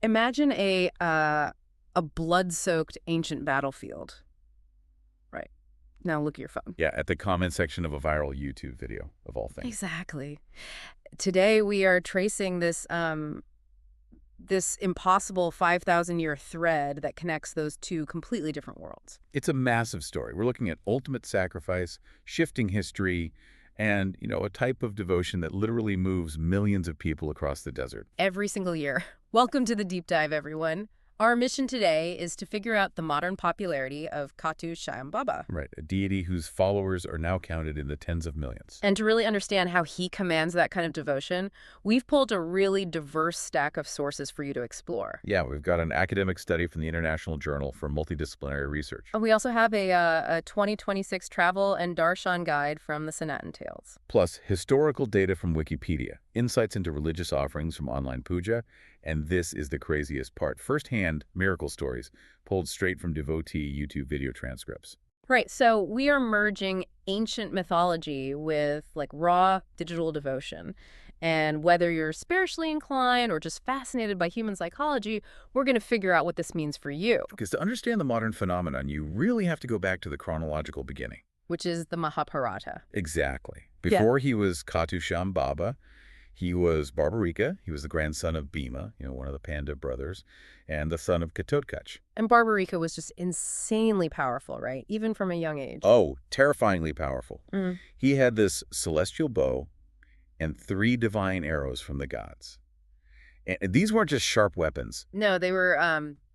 Imagine a blood-soaked ancient battlefield. Right. Now look at your phone. Yeah, at the comment section of a viral YouTube video, of all things. Exactly. Today we are tracing this impossible 5,000-year thread that connects those two completely different worlds. It's a massive story. We're looking at ultimate sacrifice, shifting history, and, a type of devotion that literally moves millions of people across the desert. Every single year. Welcome to the deep dive, everyone. Our mission today is to figure out the modern popularity of Khatu Shyam Baba. Right, a deity whose followers are now counted in the tens of millions. And to really understand how he commands that kind of devotion, we've pulled a really diverse stack of sources for you to explore. Yeah, we've got an academic study from the International Journal for Multidisciplinary Research. And we also have a 2026 travel and darshan guide from the Sanatan Tales. Plus, historical data from Wikipedia, insights into religious offerings from online puja, and this is the craziest part, first-hand miracle stories pulled straight from devotee YouTube video transcripts. Right, so we are merging ancient mythology with raw digital devotion. And whether you're spiritually inclined or just fascinated by human psychology, we're going to figure out what this means for you. Because to understand the modern phenomenon, you really have to go back to the chronological beginning. Which is the Mahabharata. Exactly. Before he was Khatu Shyam Baba, he was Barbarika. He was the grandson of Bhima, one of the Panda brothers, and the son of Ghatotkach. And Barbarika was just insanely powerful, right? Even from a young age. Oh, terrifyingly powerful. Mm. He had this celestial bow and 3 divine arrows from the gods. And these weren't just sharp weapons. No, they were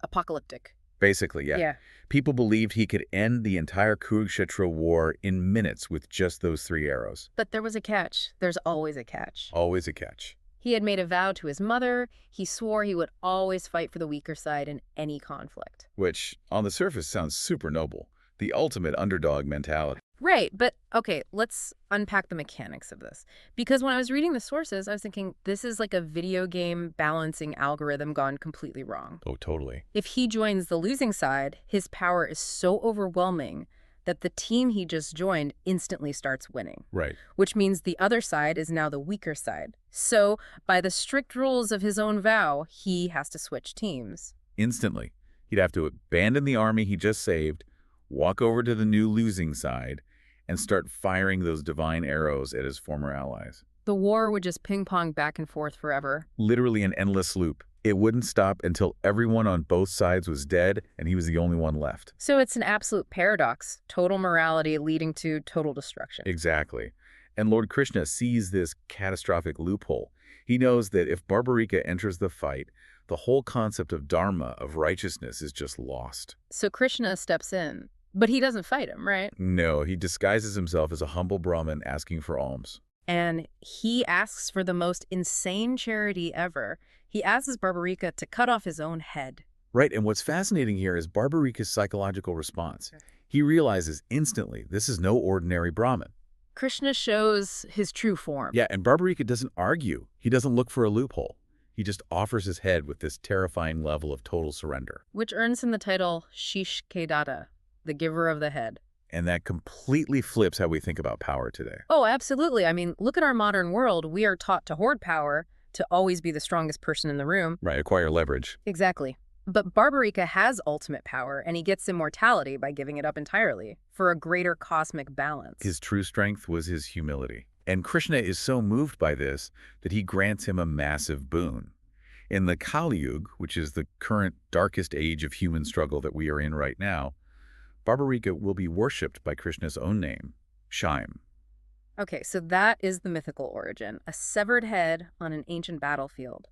apocalyptic. Basically, yeah. People believed he could end the entire Kurukshetra war in minutes with just those 3 arrows. But there was a catch. There's always a catch. Always a catch. He had made a vow to his mother. He swore he would always fight for the weaker side in any conflict. Which, on the surface, sounds super noble. The ultimate underdog mentality. Right, but okay, let's unpack the mechanics of this. Because when I was reading the sources, I was thinking, this is like a video game balancing algorithm gone completely wrong. Oh, totally. If he joins the losing side, his power is so overwhelming that the team he just joined instantly starts winning. Right. Which means the other side is now the weaker side. So, by the strict rules of his own vow, he has to switch teams. Instantly. He'd have to abandon the army he just saved, walk over to the new losing side, and start firing those divine arrows at his former allies. The war would just ping-pong back and forth forever. Literally an endless loop. It wouldn't stop until everyone on both sides was dead and he was the only one left. So it's an absolute paradox. Total morality leading to total destruction. Exactly. And Lord Krishna sees this catastrophic loophole. He knows that if Barbarika enters the fight, the whole concept of dharma, of righteousness, is just lost. So Krishna steps in. But he doesn't fight him, right? No, he disguises himself as a humble Brahmin asking for alms. And he asks for the most insane charity ever. He asks Barbarika to cut off his own head. Right, and what's fascinating here is Barbarika's psychological response. He realizes instantly this is no ordinary Brahmin. Krishna shows his true form. Yeah, and Barbarika doesn't argue. He doesn't look for a loophole. He just offers his head with this terrifying level of total surrender. Which earns him the title Shish Kedata, the giver of the head. And that completely flips how we think about power today. Oh, absolutely. I mean, look at our modern world. We are taught to hoard power, to always be the strongest person in the room. Right, acquire leverage. Exactly. But Barbarika has ultimate power, and he gets immortality by giving it up entirely for a greater cosmic balance. His true strength was his humility. And Krishna is so moved by this that he grants him a massive boon. In the Kali Yuga, which is the current darkest age of human struggle that we are in right now, Barbarika will be worshipped by Krishna's own name, Shyam. Okay, so that is the mythical origin, a severed head on an ancient battlefield.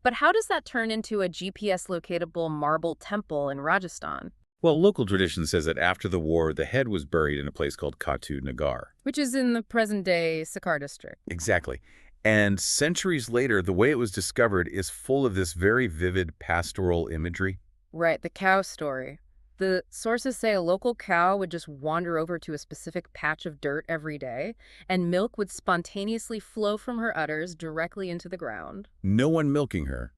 But how does that turn into a GPS-locatable marble temple in Rajasthan? Well, local tradition says that after the war, the head was buried in a place called Khatu Nagar. Which is in the present-day Sakar district. Exactly. And centuries later, the way it was discovered is full of this very vivid pastoral imagery. Right, the cow story. The sources say a local cow would just wander over to a specific patch of dirt every day, and milk would spontaneously flow from her udders directly into the ground. No one milking her,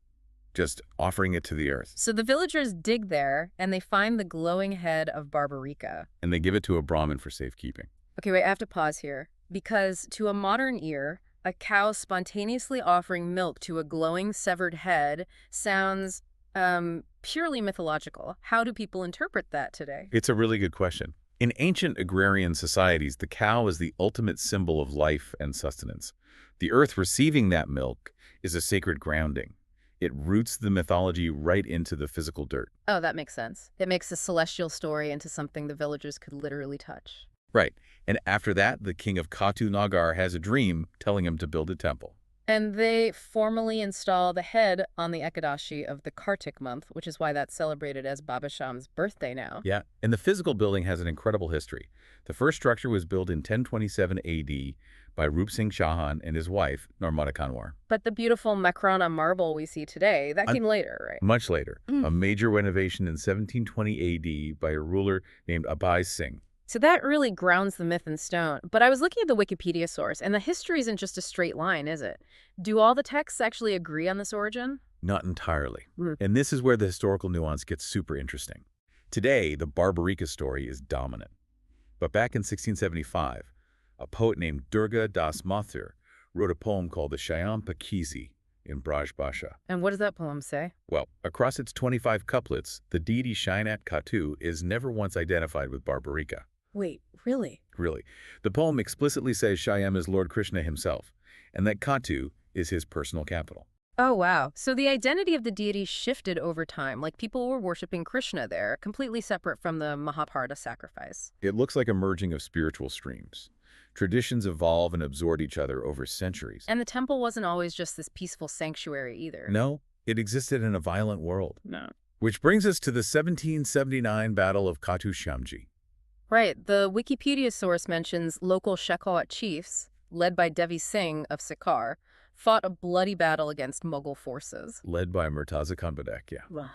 just offering it to the earth. So the villagers dig there, and they find the glowing head of Barbarika. And they give it to a Brahmin for safekeeping. Okay, wait, I have to pause here. Because to a modern ear, a cow spontaneously offering milk to a glowing severed head sounds Purely mythological. How do people interpret that today? It's a really good question. In ancient agrarian societies, the cow is the ultimate symbol of life and sustenance. The earth receiving that milk is a sacred grounding. It roots the mythology right into the physical dirt. Oh, that makes sense. It makes the celestial story into something the villagers could literally touch. Right. And after that, the king of Khatu Nagar has a dream telling him to build a temple. And they formally install the head on the Ekadashi of the Kartik month, which is why that's celebrated as Baba Shyam's birthday now. Yeah, and the physical building has an incredible history. The first structure was built in 1027 AD by Rup Singh Chauhan and his wife, Narmada Kanwar. But the beautiful Makrana marble we see today, that came later, right? Much later, a major renovation in 1720 AD by a ruler named Abhay Singh. So that really grounds the myth in stone. But I was looking at the Wikipedia source, and the history isn't just a straight line, is it? Do all the texts actually agree on this origin? Not entirely. And this is where the historical nuance gets super interesting. Today, the Barbarica story is dominant. But back in 1675, a poet named Durga Das Mathur wrote a poem called the Shyam Pakisi in Braj Bhasha. And what does that poem say? Well, across its 25 couplets, the deity Shyam Khatu is never once identified with Barbarica. Wait, really? Really. The poem explicitly says Shyam is Lord Krishna himself, and that Khatu is his personal capital. Oh, wow. So the identity of the deity shifted over time, like people were worshiping Krishna there, completely separate from the Mahabharata sacrifice. It looks like a merging of spiritual streams. Traditions evolve and absorb each other over centuries. And the temple wasn't always just this peaceful sanctuary either. No, it existed in a violent world. No. Which brings us to the 1779 Battle of Khatu Shyamji. Right. The Wikipedia source mentions local Shekhawat chiefs, led by Devi Singh of Sikar, fought a bloody battle against Mughal forces. Led by Murtaza Khan Badak, yeah. Wow.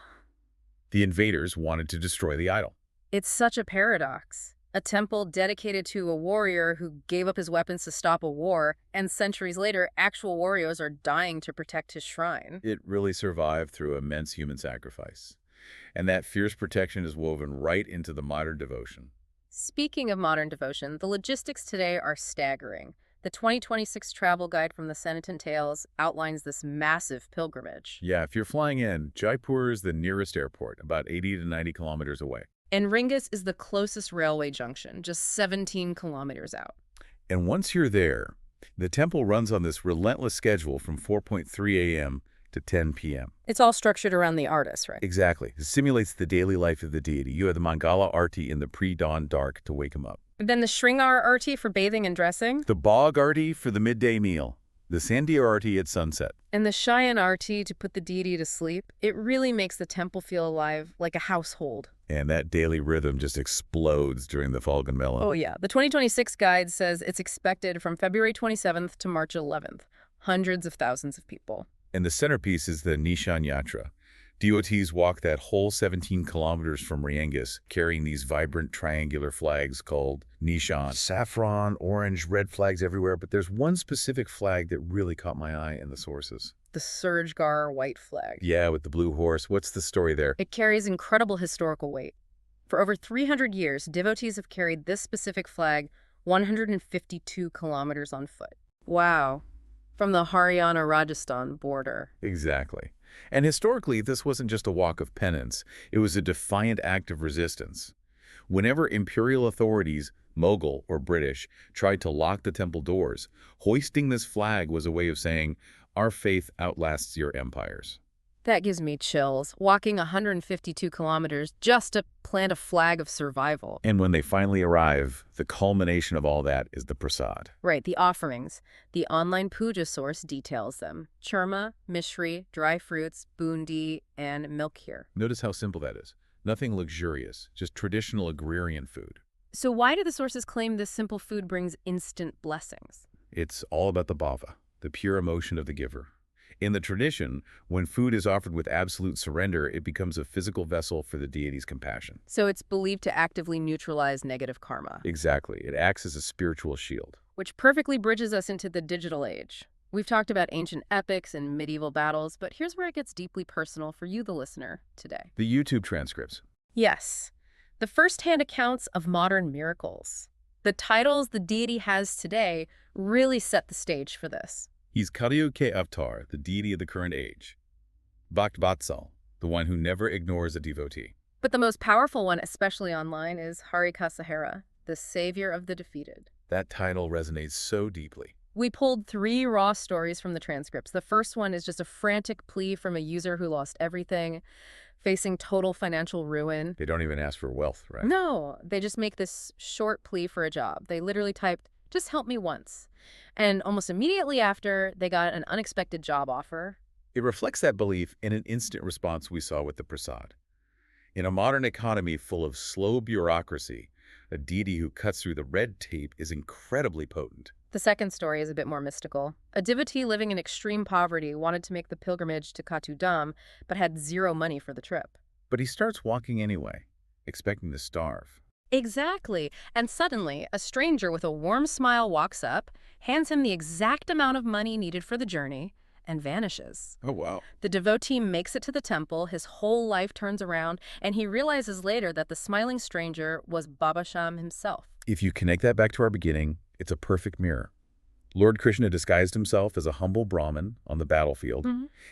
The invaders wanted to destroy the idol. It's such a paradox. A temple dedicated to a warrior who gave up his weapons to stop a war, and centuries later, actual warriors are dying to protect his shrine. It really survived through immense human sacrifice. And that fierce protection is woven right into the modern devotion. Speaking of modern devotion, the logistics today are staggering. The 2026 travel guide from the Senator Tales outlines this massive pilgrimage. Yeah, if you're flying in, Jaipur is the nearest airport, about 80 to 90 kilometers away. And Ringus is the closest railway junction, just 17 kilometers out. And once you're there, the temple runs on this relentless schedule from 4:3 a.m. to 10 p.m. It's all structured around the artist, right? Exactly. It simulates the daily life of the deity. You have the Mangala Aarti in the pre-dawn dark to wake him up. Then the Shringar Aarti for bathing and dressing. The Bog Aarti for the midday meal. The Sandhya Aarti at sunset. And the Shayan Aarti to put the deity to sleep. It really makes the temple feel alive, like a household. And that daily rhythm just explodes during the Falgun Mela. Oh, yeah. The 2026 guide says it's expected from February 27th to March 11th. Hundreds of thousands of people. And the centerpiece is the Nishan Yatra. Devotees walk that whole 17 kilometers from Riengas, carrying these vibrant triangular flags called Nishan. Saffron, orange, red flags everywhere, but there's one specific flag that really caught my eye in the sources. The Surjgar white flag. Yeah, with the blue horse. What's the story there? It carries incredible historical weight. For over 300 years, devotees have carried this specific flag 152 kilometers on foot. Wow. From the Haryana-Rajasthan border. Exactly. And historically, this wasn't just a walk of penance. It was a defiant act of resistance. Whenever imperial authorities, Mughal or British, tried to lock the temple doors, hoisting this flag was a way of saying, our faith outlasts your empires. That gives me chills. Walking 152 kilometers just to plant a flag of survival. And when they finally arrive, the culmination of all that is the prasad. Right, the offerings. The online puja source details them. Churma, mishri, dry fruits, bundi, and milk here. Notice how simple that is. Nothing luxurious, just traditional agrarian food. So why do the sources claim this simple food brings instant blessings? It's all about the bhava, the pure emotion of the giver. In the tradition, when food is offered with absolute surrender, it becomes a physical vessel for the deity's compassion. So it's believed to actively neutralize negative karma. Exactly. It acts as a spiritual shield. Which perfectly bridges us into the digital age. We've talked about ancient epics and medieval battles, but here's where it gets deeply personal for you, the listener, today. The YouTube transcripts. Yes. The first-hand accounts of modern miracles. The titles the deity has today really set the stage for this. He's Kalyug Ke Avatar, the deity of the current age. Bhakt Vatsal, the one who never ignores a devotee. But the most powerful one, especially online, is Haare, Sahara, the savior of the defeated. That title resonates so deeply. We pulled 3 raw stories from the transcripts. The first one is just a frantic plea from a user who lost everything, facing total financial ruin. They don't even ask for wealth, right? No, they just make this short plea for a job. They literally typed, "Just help me once." And almost immediately after, they got an unexpected job offer. It reflects that belief in an instant response we saw with the prasad. In a modern economy full of slow bureaucracy, a deity who cuts through the red tape is incredibly potent. The second story is a bit more mystical. A devotee living in extreme poverty wanted to make the pilgrimage to Khatu Shyam, but had 0 money for the trip. But he starts walking anyway, expecting to starve. Exactly. And suddenly, a stranger with a warm smile walks up, hands him the exact amount of money needed for the journey, and vanishes. Oh, wow. The devotee makes it to the temple, his whole life turns around, and he realizes later that the smiling stranger was Baba Shyam himself. If you connect that back to our beginning, it's a perfect mirror. Lord Krishna disguised himself as a humble Brahmin on the battlefield,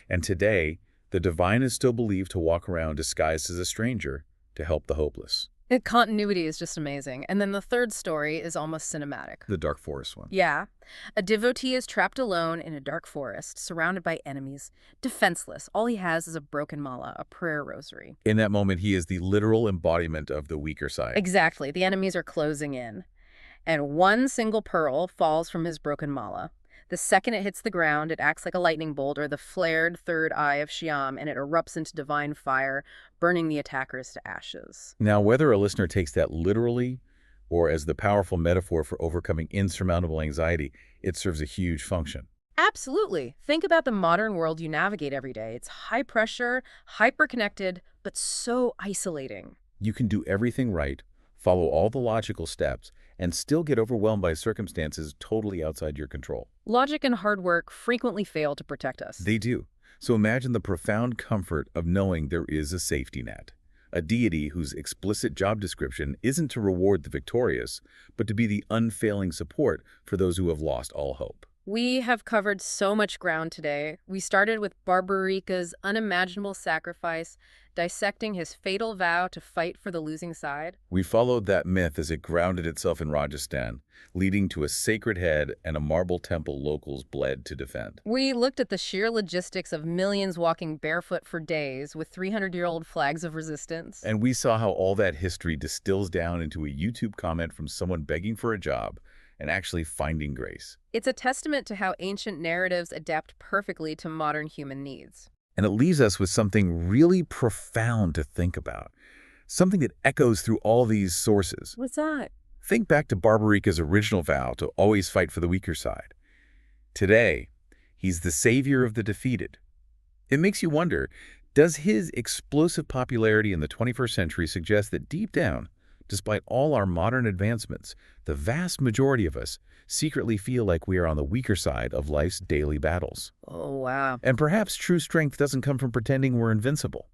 and today, the divine is still believed to walk around disguised as a stranger to help the hopeless. The continuity is just amazing. And then the third story is almost cinematic. The dark forest one. Yeah. A devotee is trapped alone in a dark forest, surrounded by enemies, defenseless. All he has is a broken mala, a prayer rosary. In that moment, he is the literal embodiment of the weaker side. Exactly. The enemies are closing in. And one single pearl falls from his broken mala. The second it hits the ground, it acts like a lightning bolt or the flared third eye of Shyam, and it erupts into divine fire, burning the attackers to ashes. Now, whether a listener takes that literally or as the powerful metaphor for overcoming insurmountable anxiety, it serves a huge function. Absolutely. Think about the modern world you navigate every day. It's high pressure, hyper-connected, but so isolating. You can do everything right, follow all the logical steps, and still get overwhelmed by circumstances totally outside your control. Logic and hard work frequently fail to protect us. They do. So imagine the profound comfort of knowing there is a safety net. A deity whose explicit job description isn't to reward the victorious, but to be the unfailing support for those who have lost all hope. We have covered so much ground today. We started with Barbarika's unimaginable sacrifice, dissecting his fatal vow to fight for the losing side. We followed that myth as it grounded itself in Rajasthan, leading to a sacred head and a marble temple locals bled to defend. We looked at the sheer logistics of millions walking barefoot for days with 300-year-old flags of resistance. And we saw how all that history distills down into a YouTube comment from someone begging for a job and actually finding grace. It's a testament to how ancient narratives adapt perfectly to modern human needs. And it leaves us with something really profound to think about, something that echoes through all these sources. What's that? Think back to Barbarika's original vow to always fight for the weaker side. Today, he's the savior of the defeated. It makes you wonder, does his explosive popularity in the 21st century suggest that deep down, despite all our modern advancements, the vast majority of us secretly feel like we are on the weaker side of life's daily battles? Oh, wow. And perhaps true strength doesn't come from pretending we're invincible,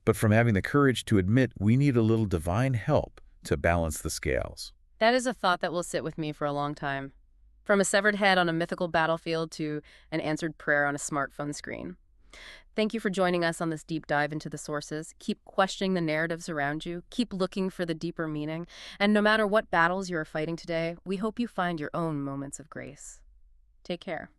but from having the courage to admit we need a little divine help to balance the scales. That is a thought that will sit with me for a long time. From a severed head on a mythical battlefield to an answered prayer on a smartphone screen. Thank you for joining us on this deep dive into the sources. Keep questioning the narratives around you. Keep looking for the deeper meaning. And no matter what battles you are fighting today, we hope you find your own moments of grace. Take care.